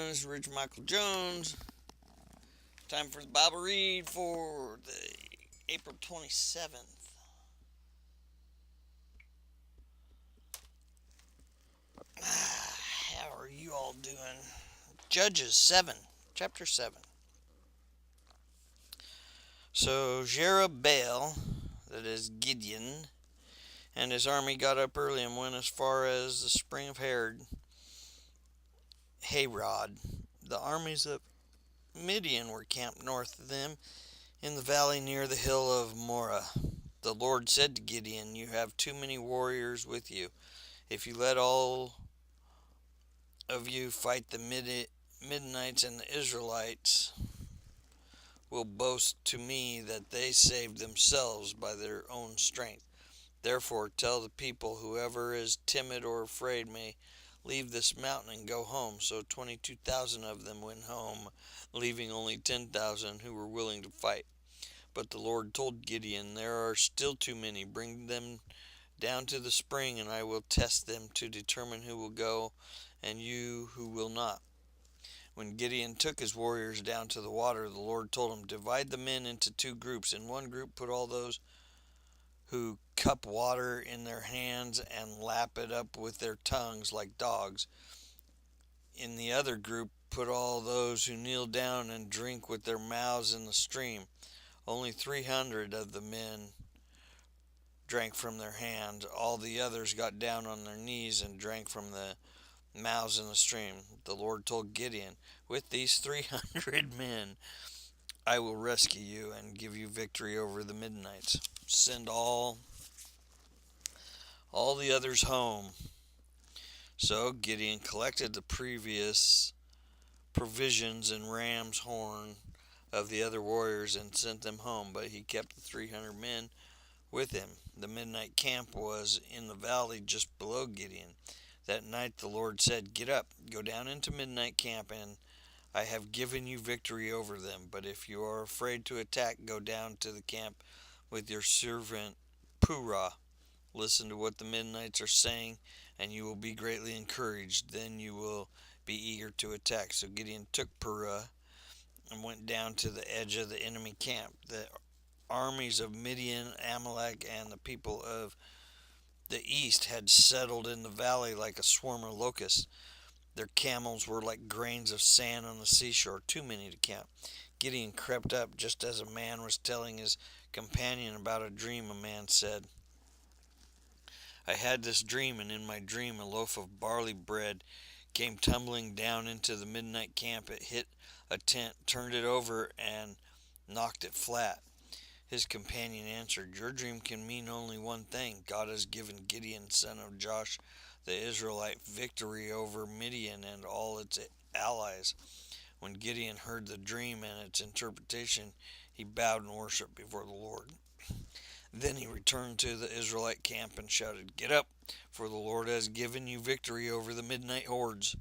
This is Rich Michael Jones. Time for the Bible read for the April 27th. How are you all doing? Judges 7, chapter 7. So Jerubbaal, that is Gideon, and his army got up early and went as far as the spring of Harod. The armies of Midian were camped north of them in the valley near the hill of Moreh. The Lord said to Gideon, "You have too many warriors with you. If you let all of you fight the Midianites, and the Israelites will boast to me that they saved themselves by their own strength. Therefore tell the people, whoever is timid or afraid may leave this mountain and go home." So 22,000 of them went home, leaving only 10,000 who were willing to fight. But the Lord told Gideon, "There are still too many. Bring them down to the spring, and I will test them to determine who will go and you who will not." When Gideon took his warriors down to the water, the Lord told him, "Divide the men into two groups. In one group put all those who cup water in their hands and lap it up with their tongues like dogs. In the other group put all those who kneel down and drink with their mouths in the stream." Only 300 of the men drank from their hands. All the others got down on their knees and drank from the mouths in the stream. The Lord told Gideon, "With these 300 men I will rescue you and give you victory over the Midianites. Send all the others home." So Gideon collected the previous provisions and ram's horn of the other warriors and sent them home, but he kept the 300 men with him. The Midianite camp was in the valley just below Gideon. That night the Lord said, "Get up, go down into Midianite camp, and I have given you victory over them. But if you are afraid to attack, go down to the camp with your servant Purah. Listen to what the Midianites are saying, and you will be greatly encouraged. Then you will be eager to attack." So Gideon took Purah and went down to the edge of the enemy camp. The armies of Midian, Amalek, and the people of the east had settled in the valley like a swarm of locusts. Their camels were like grains of sand on the seashore, too many to count. Gideon crept up just as a man was telling his companion about a dream. A man said, "I had this dream, and in my dream a loaf of barley bread came tumbling down into the Midianite camp. It hit a tent, turned it over, and knocked it flat." His companion answered, "Your dream can mean only one thing. God has given Gideon, son of Josh, the Israelite, victory over Midian and all its allies." When Gideon heard the dream and its interpretation, he bowed and worshipped before the Lord. Then he returned to the Israelite camp and shouted, "Get up, for the Lord has given you victory over the Midianite hordes."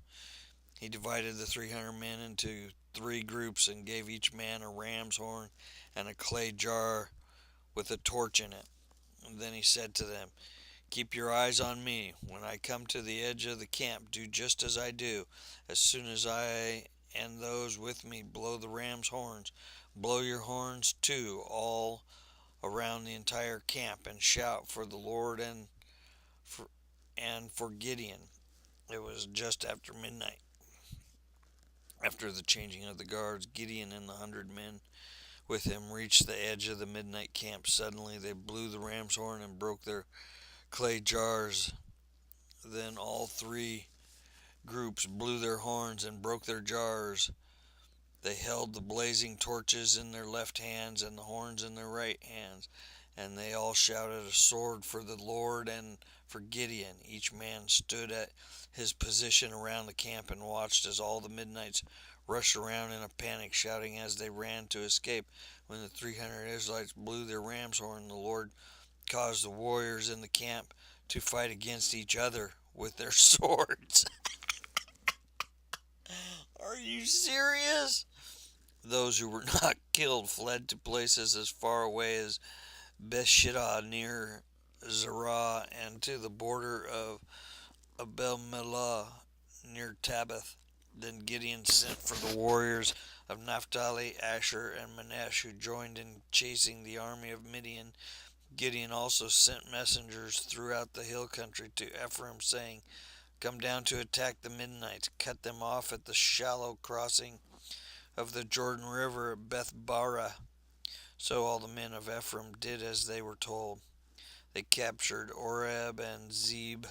He divided the 300 men into 3 groups and gave each man a ram's horn and a clay jar with a torch in it. And then he said to them, "Keep your eyes on me. When I come to the edge of the camp, do just as I do. As soon as I and those with me blow the ram's horns, blow your horns too, all around the entire camp, and shout for the Lord and for Gideon." It was just after midnight. After the changing of the guards, Gideon and the 100 men with him reached the edge of the Midianite camp. Suddenly they blew the ram's horn and broke their clay jars. Then all 3 groups blew their horns and broke their jars. They held the blazing torches in their left hands and the horns in their right hands, and they all shouted, "A sword for the Lord and for Gideon." Each man stood at his position around the camp and watched as all the Midianites rushed around in a panic, shouting as they ran to escape. When the 300 Israelites blew their ram's horn, the Lord caused the warriors in the camp to fight against each other with their swords. Are you serious? Those who were not killed fled to places as far away as Bethshittah near Zerah and to the border of Abel Melah near Tabbath. Then Gideon sent for the warriors of Naphtali, Asher, and Manasseh, who joined in chasing the army of Midian. Gideon also sent messengers throughout the hill country to Ephraim, saying, "Come down to attack the Midianites, cut them off at the shallow crossing of the Jordan River at Beth Barah." So all the men of Ephraim did as they were told. They captured Oreb and Zeb,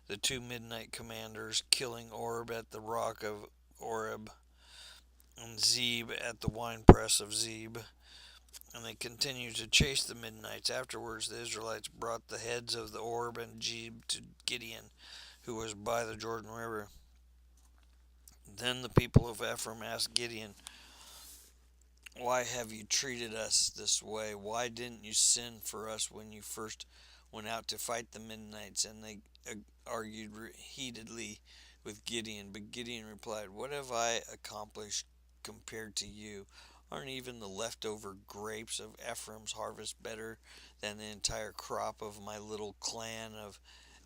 the two Midianite commanders, killing Oreb at the rock of Oreb and Zeb at the winepress of Zeb. And they continued to chase the Midianites. Afterwards, the Israelites brought the heads of the Oreb and Zeb to Gideon, who was by the Jordan River. Then the people of Ephraim asked Gideon, "Why have you treated us this way? Why didn't you send for us when you first went out to fight the Midianites?" And they argued heatedly with Gideon. But Gideon replied, "What have I accomplished compared to you? Aren't even the leftover grapes of Ephraim's harvest better than the entire crop of my little clan of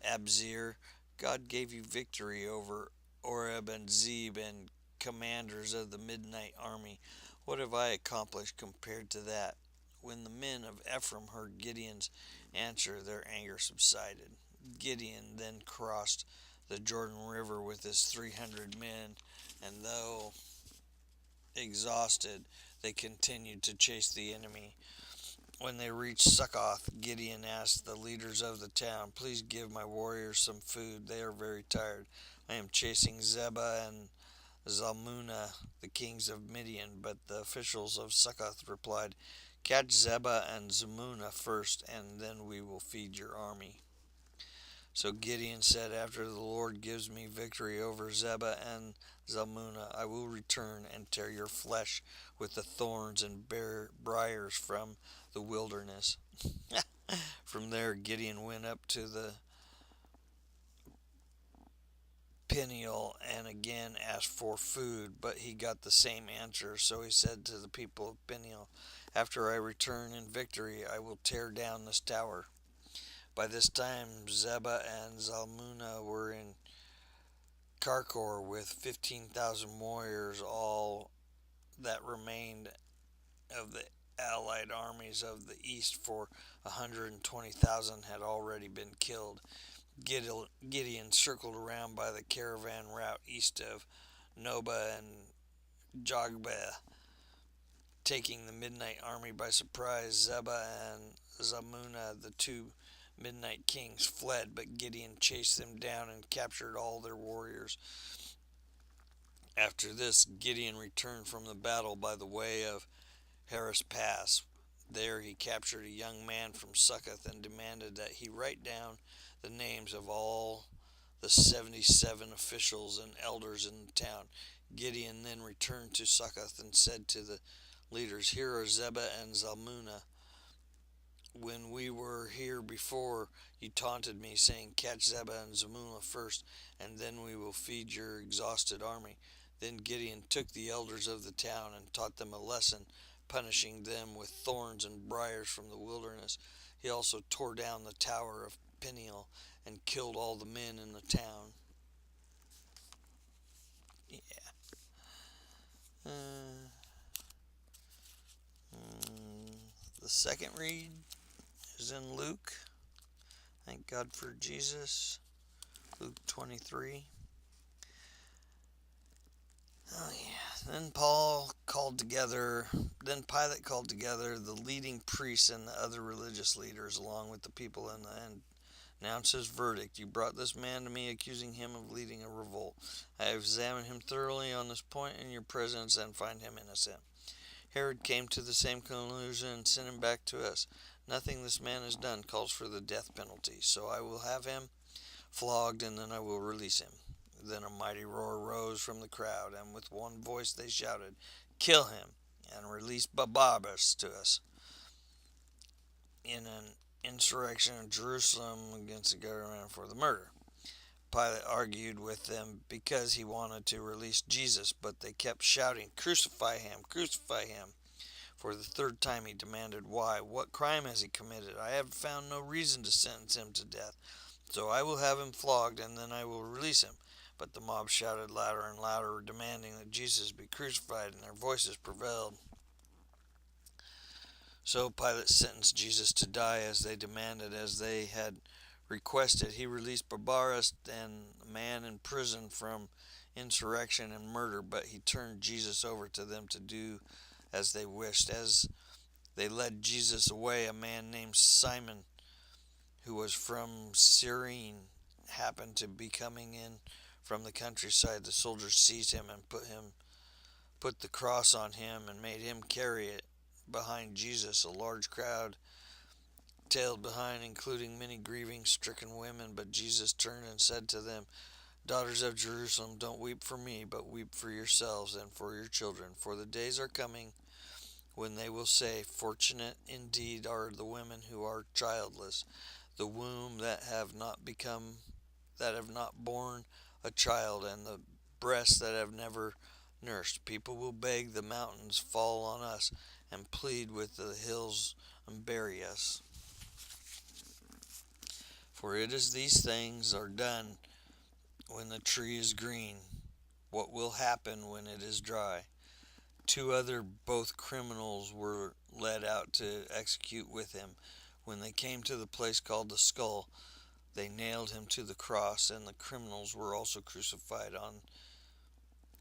Abzir? God gave you victory over Oreb and Zeb and commanders of the Midianite army. What have I accomplished compared to that?" When the men of Ephraim heard Gideon's answer, their anger subsided. Gideon then crossed the Jordan River with his 300 men, and though exhausted, they continued to chase the enemy. When they reached Succoth, Gideon asked the leaders of the town, "Please give my warriors some food. They are very tired. I am chasing Zebah and Zalmunna, the kings of Midian." But the officials of Succoth replied, "Catch Zebah and Zalmunna first, and then we will feed your army." So Gideon said, "After the Lord gives me victory over Zebah and Zalmunna, I will return and tear your flesh with the thorns and briars from the wilderness." From there, Gideon went up to the Peniel and again asked for food, but he got the same answer. So he said to the people of Peniel, "After I return in victory, I will tear down this tower." By this time, Zebah and Zalmunna were in Karkor with 15,000 warriors. All that remained of the allied armies of the east, for 120,000 had already been killed. Gideon circled around by the caravan route east of Noba and Jogbeh, taking the Midianite army by surprise. Zebah and Zalmunna, the two Midianite kings, fled, but Gideon chased them down and captured all their warriors. After this, Gideon returned from the battle by the way of Harris Pass. There he captured a young man from Succoth and demanded that he write down the names of all the 77 officials and elders in the town. Gideon then returned to Succoth and said to the leaders, "Here are Zebah and Zalmunna. When we were here before, you taunted me, saying, 'Catch Zebah and Zalmunna first, and then we will feed your exhausted army.'" Then Gideon took the elders of the town and taught them a lesson, punishing them with thorns and briars from the wilderness. He also tore down the tower of Peniel and killed all the men in the town. Yeah. Uh, the second read is in Luke. Thank God for Jesus. Luke 23. Oh yeah. Then Pilate called together the leading priests and the other religious leaders along with the people and announced his verdict. "You brought this man to me, accusing him of leading a revolt. I have examined him thoroughly on this point in your presence and find him innocent." Herod came to the same conclusion and sent him back to us. "Nothing this man has done calls for the death penalty, so I will have him flogged and then I will release him." Then a mighty roar rose from the crowd, and with one voice they shouted, "Kill him and release Barabbas to us." In an insurrection in Jerusalem against the government for the murder, Pilate argued with them because he wanted to release Jesus, but they kept shouting, "Crucify him! Crucify him!" For the third time he demanded, "Why? What crime has he committed? I have found no reason to sentence him to death. So I will have him flogged, and then I will release him." But the mob shouted louder and louder, demanding that Jesus be crucified, and their voices prevailed. So Pilate sentenced Jesus to die as they demanded, as they had requested. He released Barabbas, and a man in prison from insurrection and murder, but he turned Jesus over to them to do as they wished. As they led Jesus away, a man named Simon, who was from Cyrene, happened to be coming in from the countryside. The soldiers seized him and put the cross on him and made him carry it behind Jesus. A large crowd tailed behind, including many grieving, stricken women. But Jesus turned and said to them, "Daughters of Jerusalem, don't weep for me, but weep for yourselves and for your children. For the days are coming when they will say, 'Fortunate indeed are the women who are childless, the womb that have not borne a child, and the breasts that have never nursed.' People will beg the mountains, 'Fall on us,' and plead with the hills, and bury us. For it is these things are done when the tree is green. What will happen when it is dry?" Two other, both criminals, were led out to execute with him. When they came to the place called the Skull, they nailed him to the cross, and the criminals were also crucified,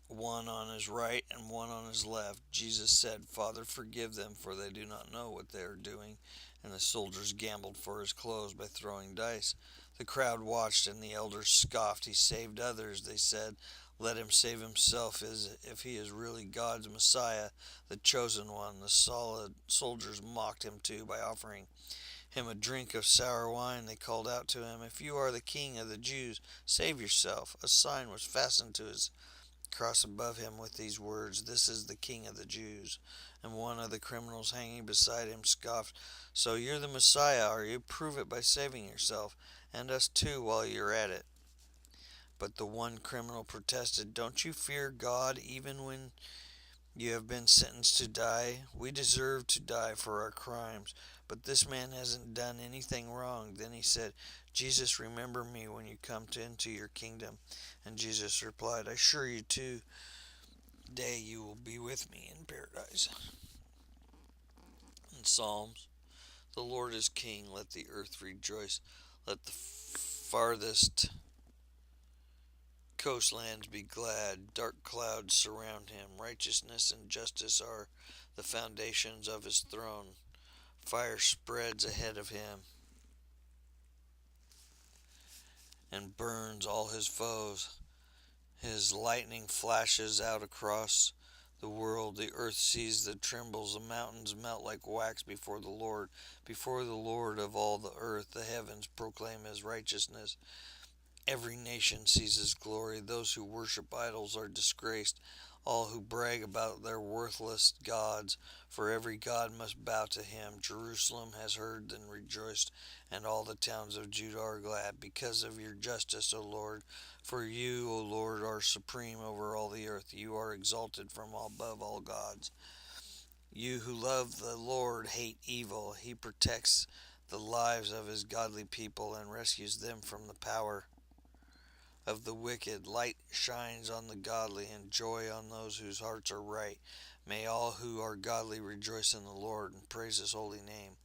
one on his right and one on his left. Jesus said, "Father, forgive them, for they do not know what they are doing." And the soldiers gambled for his clothes by throwing dice. The crowd watched, and the elders scoffed. "He saved others," they said. "Let him save himself if he is really God's Messiah, the chosen one." The soldiers mocked him too by offering him a drink of sour wine. They called out to him, "If you are the king of the Jews, save yourself." A sign was fastened to his cross above him with these words, "This is the King of the Jews." And one of the criminals hanging beside him scoffed, "So you're the Messiah, are you? Prove it by saving yourself, and us too, while you're at it." But the one criminal protested, "Don't you fear God even when you have been sentenced to die? We deserve to die for our crimes, but this man hasn't done anything wrong." Then he said, "Jesus, remember me when you come into your kingdom." And Jesus replied, "I assure you, today you will be with me in paradise." In Psalms, "The Lord is king, let the earth rejoice. Let the farthest coastlands be glad. Dark clouds surround him. Righteousness and justice are the foundations of his throne. Fire spreads ahead of him and burns all his foes. His lightning flashes out across the world. The earth sees and trembles. The mountains melt like wax before the Lord. Before the Lord of all the earth, the heavens proclaim his righteousness. Every nation sees his glory. Those who worship idols are disgraced, all who brag about their worthless gods, for every god must bow to him. Jerusalem has heard and rejoiced, and all the towns of Judah are glad because of your justice, O Lord. For you, O Lord, are supreme over all the earth. You are exalted from above all gods. You who love the Lord hate evil. He protects the lives of his godly people and rescues them from the power of the wicked. Light shines on the godly, and joy on those whose hearts are right. May all who are godly rejoice in the Lord and praise his holy name.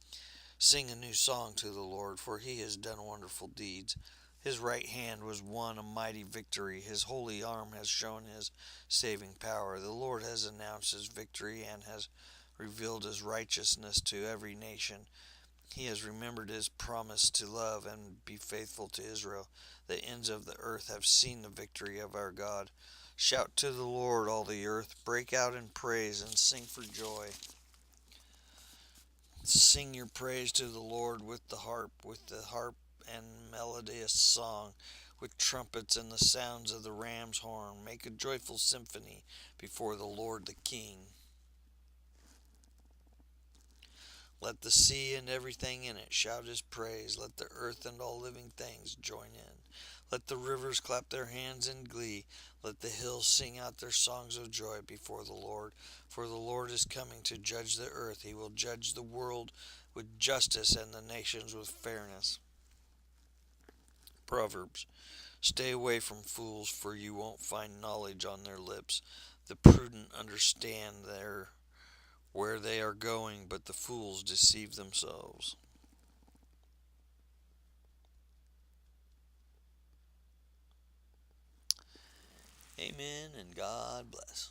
Sing a new song to the Lord, for he has done wonderful deeds. His right hand was won a mighty victory. His holy arm has shown his saving power. The Lord has announced his victory and has revealed his righteousness to every nation. He has remembered his promise to love and be faithful to Israel. The ends of the earth have seen the victory of our God. Shout to the Lord, all the earth. Break out in praise and sing for joy. Sing your praise to the Lord with the harp and melodious song, with trumpets and the sounds of the ram's horn. Make a joyful symphony before the Lord the King. Let the sea and everything in it shout his praise. Let the earth and all living things join in. Let the rivers clap their hands in glee. Let the hills sing out their songs of joy before the Lord. For the Lord is coming to judge the earth. He will judge the world with justice and the nations with fairness. Proverbs. Stay away from fools, for you won't find knowledge on their lips. The prudent understand where they are going, but the fools deceive themselves. Amen and God bless.